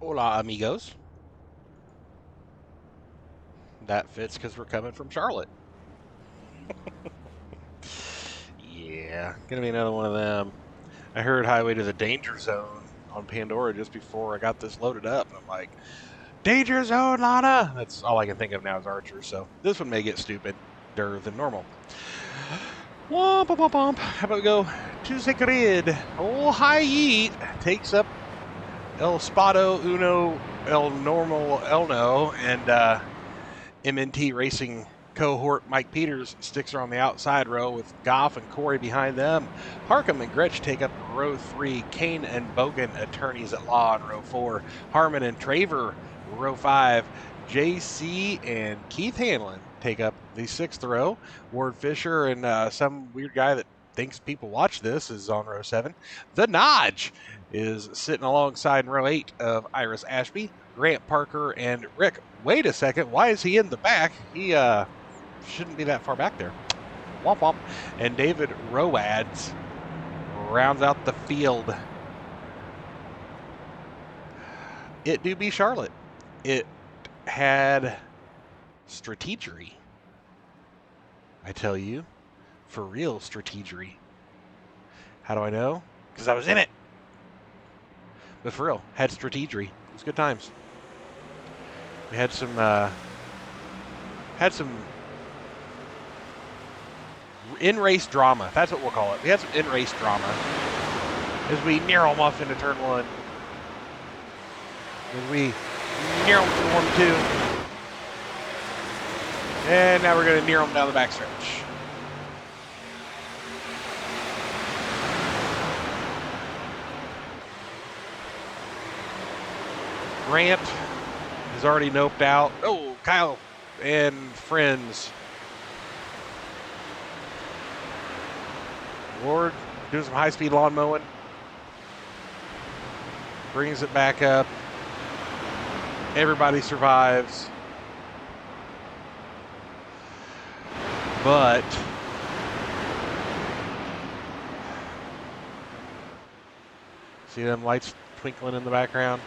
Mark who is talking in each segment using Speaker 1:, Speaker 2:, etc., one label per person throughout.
Speaker 1: Hola, amigos. That fits because we're coming from Charlotte. Yeah, gonna be another one of them. I heard Highway to the Danger Zone on Pandora just before I got this loaded up, and I'm like, Danger Zone, Lana! That's all I can think of now is Archer, so this one may get stupider than normal. Womp, womp, womp. How about we go to the grid? Oh, High Yeet takes up El Spado Uno El Normal Elno, and MNT Racing cohort Mike Peters sticks her on the outside row with Goff and Corey behind them. Harcum and Gretsch take up row 3. Kane and Bogan, attorneys at law, in row 4. Harmon and Traver, row 5. JC and Keith Hanlon take up the 6th row. Ward Fisher and some weird guy that thinks people watch this is on row 7. The Nodge is sitting alongside in row 8 of Iris Ashby. Grant Parker and Rick. Wait a second, why is he in the back? He shouldn't be that far back there. Womp womp. And David Roads rounds out the field. It do be Charlotte. It had strategery. I tell you, for real strategery. How do I know? Because I was in it. But for real, had strategery. It was good times. We had some in-race drama. That's what we'll call it. We had some in-race drama as we near them off into turn 1. As we near them to 1-2. And now we're going to near them down the backstretch. Grant is already noped out. Oh, Kyle and friends. Ward doing some high-speed lawn mowing. Brings it back up. Everybody survives. But see them lights twinkling in the background?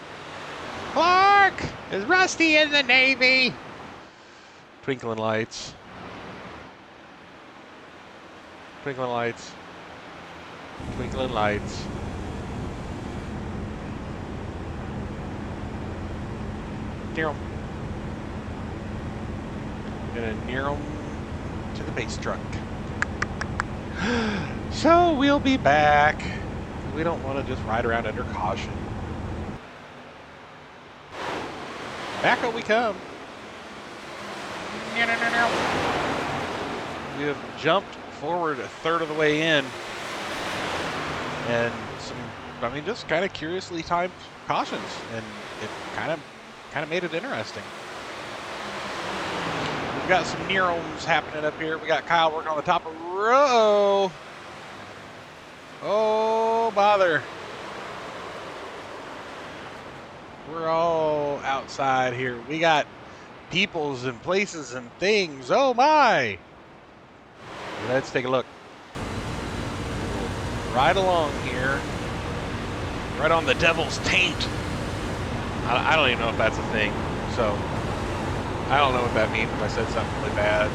Speaker 1: Clark! Is Rusty in the Navy? Twinkling lights. Twinkling lights. Twinkling lights. Near them. Gonna near them to the base truck. So we'll be back. We don't want to just ride around under caution. Back up we come. We have jumped forward a third of the way in. And just kind of curiously timed cautions. And it kind of made it interesting. We've got some Neroms happening up here. We got Kyle working on the top of row. Oh, bother. We're all outside here. We got peoples and places and things. Oh, my. Let's take a look. Right along here. Right on the devil's taint. I don't even know if that's a thing. So, I don't know what that means if I said something really bad.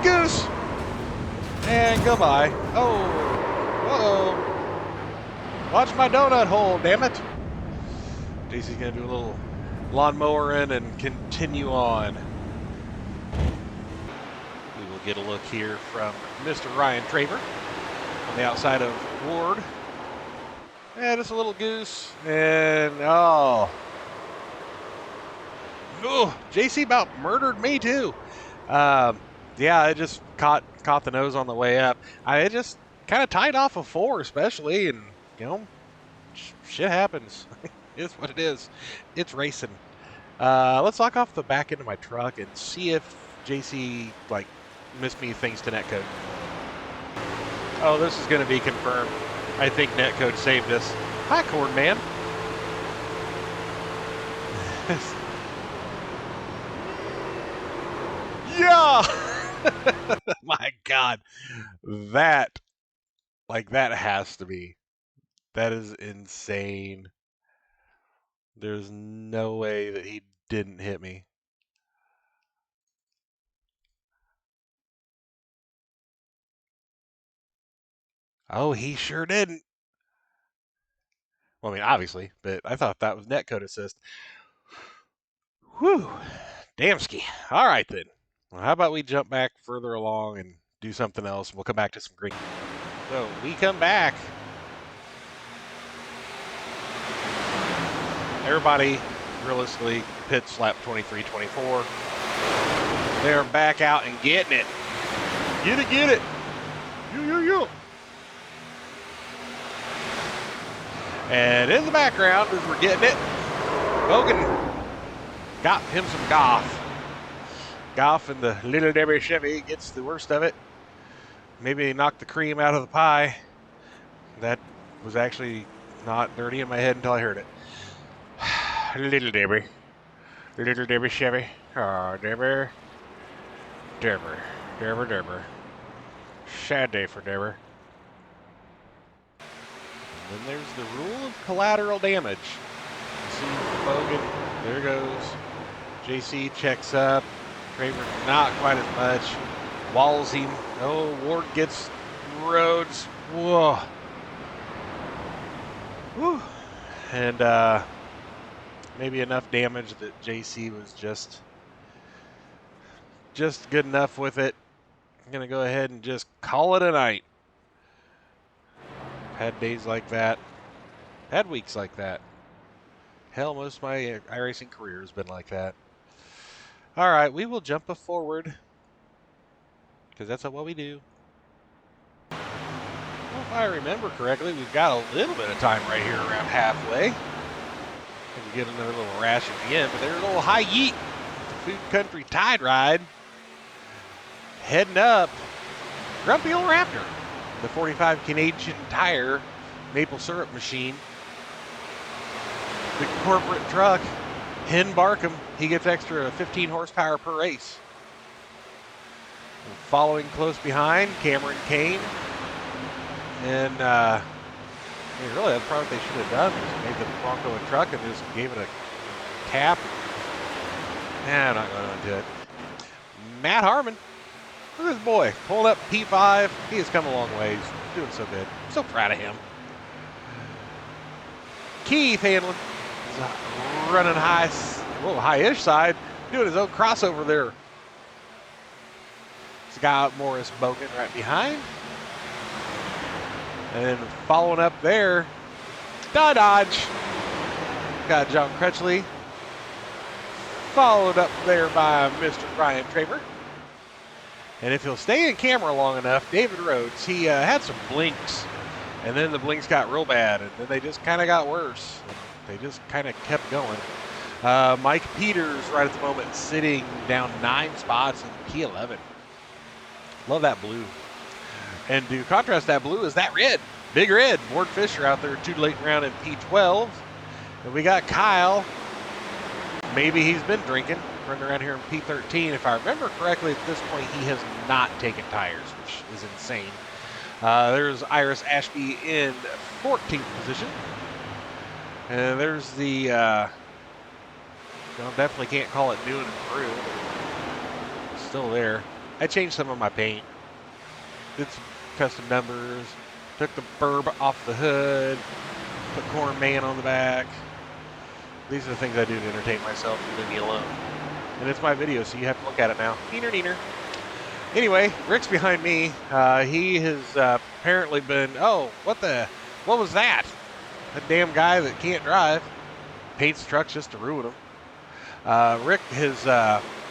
Speaker 1: Goose! And goodbye. Oh. Uh-oh. Watch my donut hole, damn it. JC's going to do a little lawnmowering and continue on. We will get a look here from Mr. Ryan Traver on the outside of Ward. Yeah, just a little goose. And, oh. Ooh, JC about murdered me, too. Yeah, I just caught the nose on the way up. I just kind of tied off a 4, especially, and, shit happens. It's what it is. It's racing. Let's lock off the back end of my truck and see if JC, missed me thanks to netcode. Oh, this is going to be confirmed. I think netcode saved us. Hi, Corn Man. Yeah! My God. That has to be. That is insane. There's no way that he didn't hit me. Oh, he sure didn't. Well, I mean, obviously, but I thought that was netcode assist. Whew. Damski. All right, then. Well, how about we jump back further along and do something else? We'll come back to some green. So we come back. Everybody, realistically, pit lap 23-24. They're back out and getting it. Get it, get it. Yo. And in the background, as we're getting it, Bogan got him some Goff. Goff and the Little Debbie Chevy gets the worst of it. Maybe knocked the cream out of the pie. That was actually not dirty in my head until I heard it. Little Debbie. Little Debbie Chevy. Oh, Debbie. Deborah. Sad day for Deborah. And then there's the rule of collateral damage. You see Bogan, there goes. JC checks up. Kramer not quite as much. Walls him. Oh, Ward gets Rhodes. Whoa. Whew. And maybe enough damage that JC was just good enough with it. I'm going to go ahead and just call it a night. Had days like that. Had weeks like that. Hell, most of my iRacing career has been like that. All right, we will jump forward because that's what we do. Well, if I remember correctly, we've got a little bit of time right here around halfway. We get another little rash at the end, but there's a little high yeet. The Food Country Tide Ride. Heading up. Grumpy old Raptor. The 45 Canadian Tire maple syrup machine. The corporate truck. Hen Barkham. He gets extra 15 horsepower per race. And following close behind, Cameron Kane. And really, that's probably what they should have done. Is made the Bronco a truck and just gave it a cap. I'm not going into it. Matt Harmon. Look at this boy. Pulling up P5. He has come a long way. He's doing so good. I'm so proud of him. Keith Hanlon is running high, a little high-ish side, doing his own crossover there. Scott Morris Bogan right behind. And then following up there, Dodge. Got John Crutchley. Followed up there by Mr. Brian Traver. And if he'll stay in camera long enough, David Rhodes, he had some blinks. And then the blinks got real bad. And then they just kind of got worse. They just kind of kept going. Mike Peters right at the moment sitting down 9 spots in P11. Love that blue. And to contrast that blue is that red. Big red. Ward Fisher out there too late round in P12. And we got Kyle. Maybe he's been drinking. Running around here in P13. If I remember correctly, at this point, he has not taken tires, which is insane. There's Iris Ashby in 14th position. And there's the, definitely can't call it new and improved. Still there. I changed some of my paint. Did some custom numbers. Took the burb off the hood. Put Corn Man on the back. These are the things I do to entertain myself and leave me alone. And it's my video, so you have to look at it now. Neener. Anyway, Rick's behind me. He has apparently been, what was that? A damn guy that can't drive. Paints trucks just to ruin them. Rick has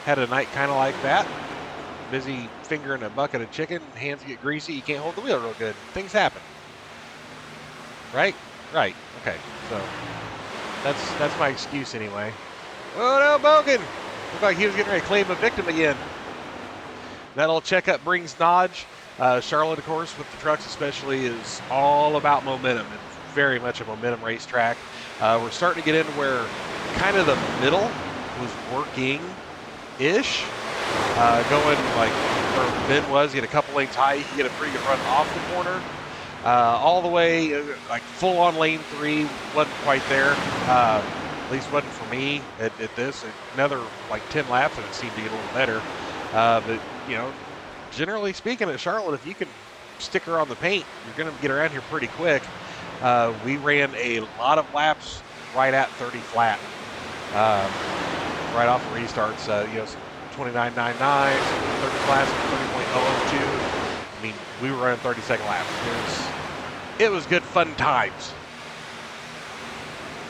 Speaker 1: had a night kind of like that. Busy fingering a bucket of chicken. Hands get greasy. You can't hold the wheel real good. Things happen. Right? Right. Okay. So that's my excuse anyway. Oh no, Bogan! Looked like he was getting ready to claim a victim again. That old checkup brings Dodge. Charlotte, of course, with the trucks especially, is all about momentum. It's very much a momentum racetrack. We're starting to get into where kind of the middle was working-ish. Going like where Ben was, get a couple lanes high, you can get a pretty good run off the corner. All the way, like full on lane 3, wasn't quite there. At least wasn't for me at this. Another like 10 laps and it seemed to get a little better. But you know, generally speaking, at Charlotte, if you can stick her on the paint, you're going to get around here pretty quick. We ran a lot of laps right at 30 flat, right off of restarts. You know, 29.99, 30 laps, 30.002. I mean, we were running 30-second laps. It was good fun times.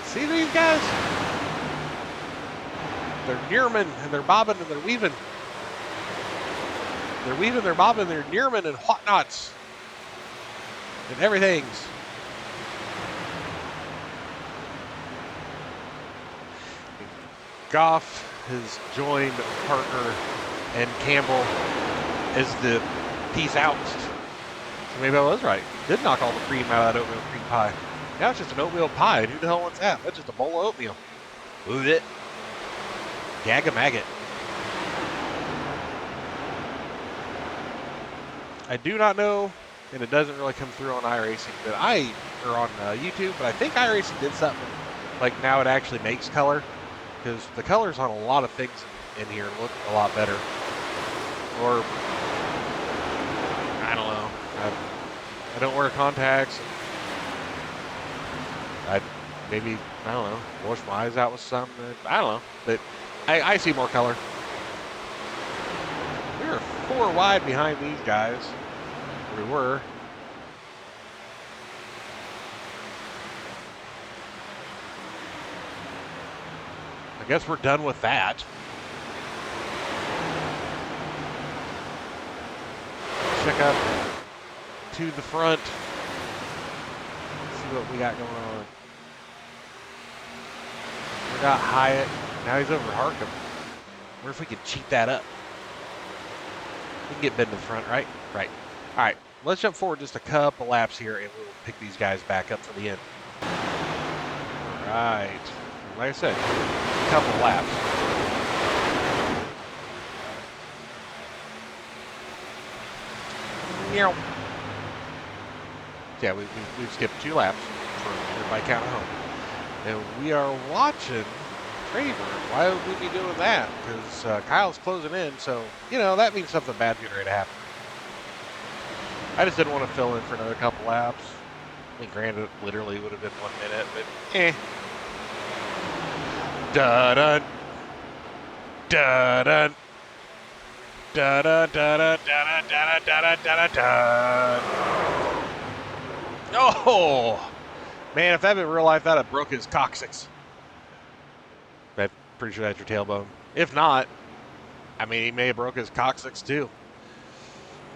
Speaker 1: See these guys? They're nearman and they're bobbing and they're weaving. They're weaving, they're bobbing, they're nearman and whatnots. And everything's. Goff has joined Parker and Campbell as the peace out. So maybe I was right. Did knock all the cream out of that oatmeal cream pie. Now it's just an oatmeal pie. Who the hell wants that? That's just a bowl of oatmeal. Ooh, it. Gag a maggot. I do not know, and it doesn't really come through on iRacing, but or on YouTube, but I think iRacing did something like now it actually makes color, because the colors on a lot of things in here look a lot better. Or, I don't know. I don't wear contacts. I don't know, wash my eyes out with something. I don't know, but I see more color. We were 4 wide behind these guys. We were. I guess we're done with that. Check up to the front. See what we got going on. We got Hyatt. Now he's over Harkham. Wonder if we can cheat that up. We can get Ben to the front, right? Right. All right. Let's jump forward just a couple laps here, and we'll pick these guys back up for the end. All right. Like I said, a couple laps. Yeah, we've skipped 2 laps for everybody counting home. And we are watching Traver. Why would we be doing that? Because Kyle's closing in, so, you know, that means something bad's getting ready to happen. I just didn't want to fill in for another couple laps. I mean, granted, it literally would have been 1 minute, but eh. Da-dun. Da-dun. Da-dun, da-dun, da-dun, da-dun, da-dun, da-dun, da-dun. Oh! Man, if that had been real life, that would have broke his coccyx. I'm pretty sure that's your tailbone. If not, I mean, he may have broke his coccyx too.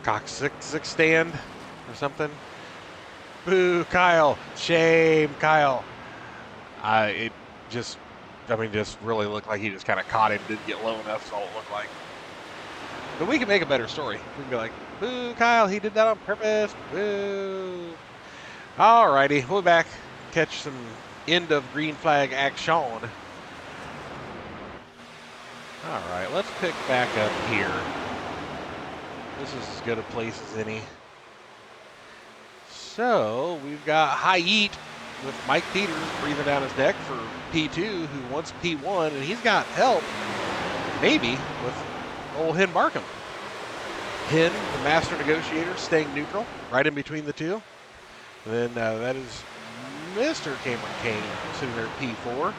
Speaker 1: Coccyx stand or something. Boo, Kyle. Shame, Kyle. Just really looked like he just kind of caught him, didn't get low enough, that's all it looked like. But we can make a better story. We can be like, boo, Kyle, he did that on purpose. Boo. Alrighty, we'll be back. Catch some end of green flag action. Alright, let's pick back up here. This is as good a place as any. So, we've got Hyatt with Mike Peters breathing down his neck for P2, who wants P1, and he's got help, maybe, with old Hen Markham. Hen, the master negotiator, staying neutral, right in between the two. And then that is Mr. Cameron Kane sitting there at P4.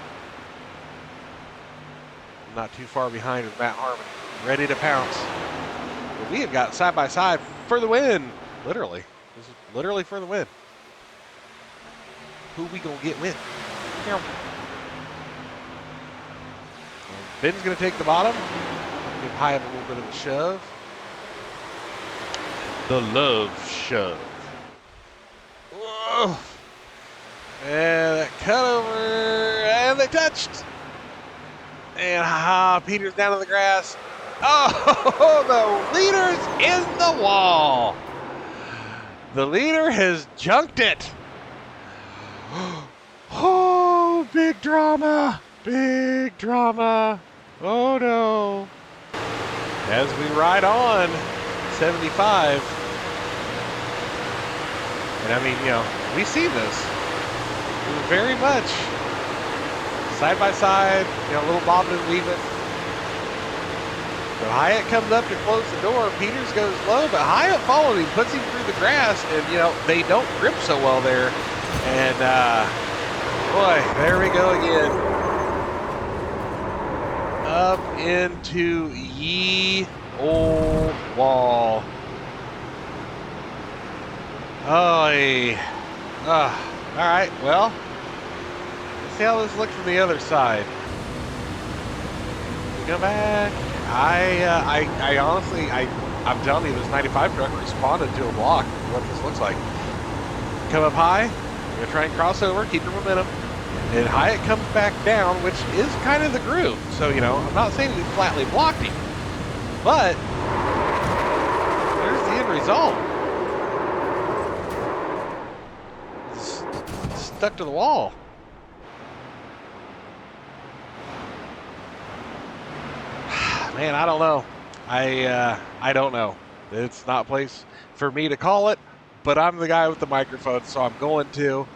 Speaker 1: Not too far behind with Matt Harmon, ready to pounce. But we have got side by side for the win. Literally. This is literally for the win. Who we gonna get win? Ben's gonna take the bottom. Give Hyatt a little bit of a shove. The love shove. Whoa. And that cut over, and they touched. And Peters down to the grass. Oh, the leader's in the wall. The leader has junked it. Oh, big drama. Big drama. Oh, no. As we ride on, 75. And I mean, you know, we see this very much. side by side, you know, a little bobbing and weaving. So Hyatt comes up to close the door. Peters goes low, but Hyatt followed him, puts him through the grass, and, you know, they don't grip so well there. And, boy, there we go again. Up into ye old wall. Oh, all right, well, let's see how this looks from the other side. We go back. I honestly, I'm telling you, this 95 truck responded to a block, what this looks like. Come up high, we're going to try and cross over, keep your momentum, and Hyatt comes back down, which is kind of the groove. So, you know, I'm not saying we flatly blocked him, but there's the end result. It's stuck to the wall. Man, I don't know. I don't know. It's not a place for me to call it, but I'm the guy with the microphone, so I'm going to.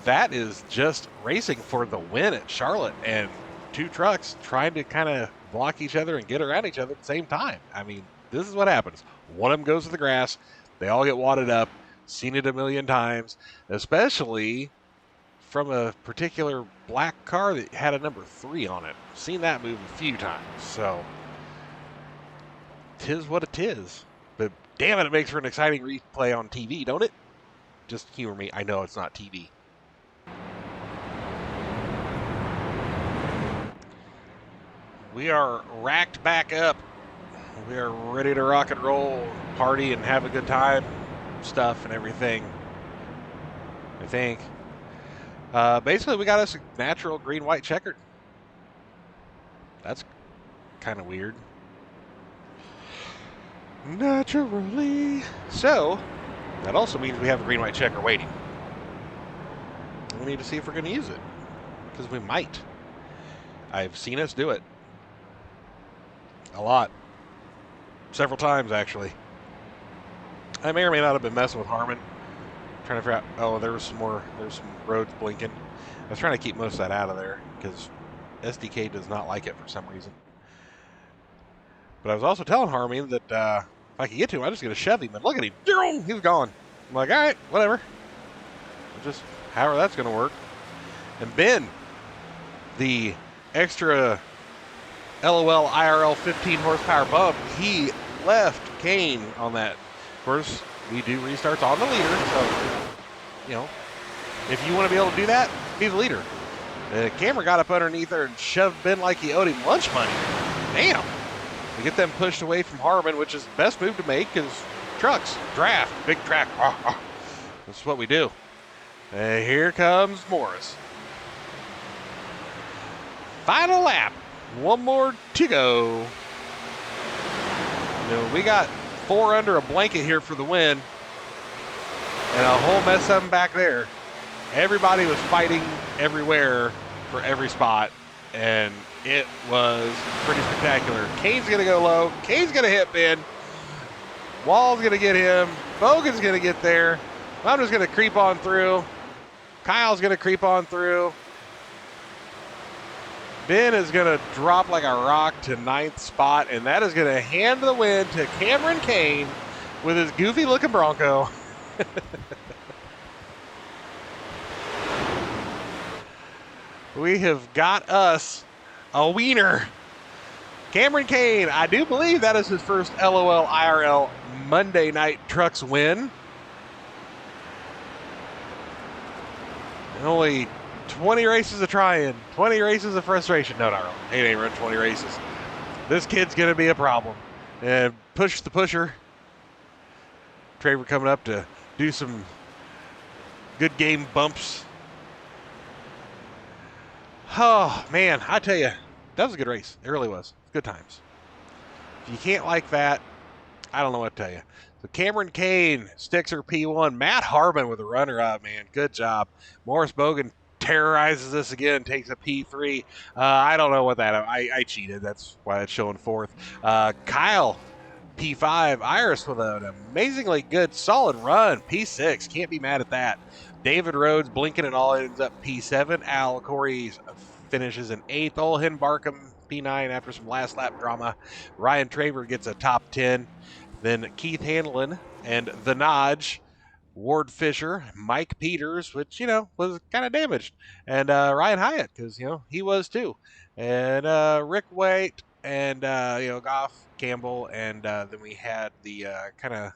Speaker 1: That is just racing for the win at Charlotte, and two trucks trying to kind of block each other and get around each other at the same time. I mean, this is what happens. One of them goes to the grass. They all get wadded up. Seen it a million times, especially from a particular black car that had a number 3 on it. Seen that move a few times, so 'tis what it is. But damn it makes for an exciting replay on TV, don't it? Just humor me. I know it's not TV. We are racked back up. We are ready to rock and roll, party, and have a good time, stuff and everything. I think. Basically, we got us a natural green-white checkered. That's kind of weird. Naturally. So, that also means we have a green-white checker waiting. We need to see if we're going to use it, because we might. I've seen us do it. A lot. Several times, actually. I may or may not have been messing with Harmon. Trying to figure out, oh, there's some roads blinking. I was trying to keep most of that out of there because SDK does not like it for some reason. But I was also telling Harmon that if I could get to him, I'm just going to shove him. And look at him. He's gone. I'm like, all right, whatever. Just however that's going to work. And Ben, the extra LOL IRL 15 horsepower bump, he left Kane on that. Of course, we do restarts on the leader, so, you know, if you want to be able to do that, be the leader. The camera got up underneath her and shoved Ben like he owed him lunch money. Damn. We get them pushed away from Harmon, which is the best move to make because trucks, draft, big track. That's what we do. Here comes Morris. Final lap. One more to go. You know, we got 4 under a blanket here for the win, and a whole mess of them back there. Everybody was fighting everywhere for every spot, and it was pretty spectacular. Kane's going to go low. Kane's going to hit Ben. Wall's going to get him. Bogan's going to get there. I'm just going to creep on through. Kyle's going to creep on through. Ben is going to drop like a rock to 9th spot, and that is going to hand the win to Cameron Kane with his goofy-looking Bronco. We have got us a wiener. Cameron Kane, I do believe that is his first LOL IRL Monday Night Trucks win. And only 20 races of trying, 20 races of frustration. No, not really. He ain't run 20 races. This kid's going to be a problem. And push the pusher. Traver coming up to do some good game bumps. Oh, man, I tell you, that was a good race. It really was. Good times. If you can't like that, I don't know what to tell you. So Cameron Kane sticks her P1. Matt Harmon with a runner-up, man. Good job. Morris Bogan terrorizes us again, takes a P3. I don't know what that, I cheated. That's why it's showing 4th. Kyle, P5. Iris with an amazingly good, solid run. P6. Can't be mad at that. David Rhodes blinking it all ends up P7. Al Corey's finishes in 8th. Old Barkham P9 after some last lap drama. Ryan Traver gets a top 10. Then Keith Hanlon and the Nodge, Ward Fisher, Mike Peters, which, was kind of damaged, and Ryan Hyatt, because, he was too. And Rick Waite and, Goff Campbell. And then we had the kind of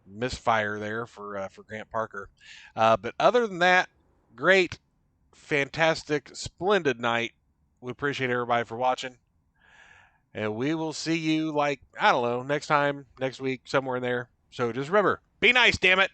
Speaker 1: misfire there for Grant Parker. But other than that, great, fantastic, splendid night. We appreciate everybody for watching. And we will see you, I don't know, next time, next week, somewhere in there. So just remember, be nice, damn it.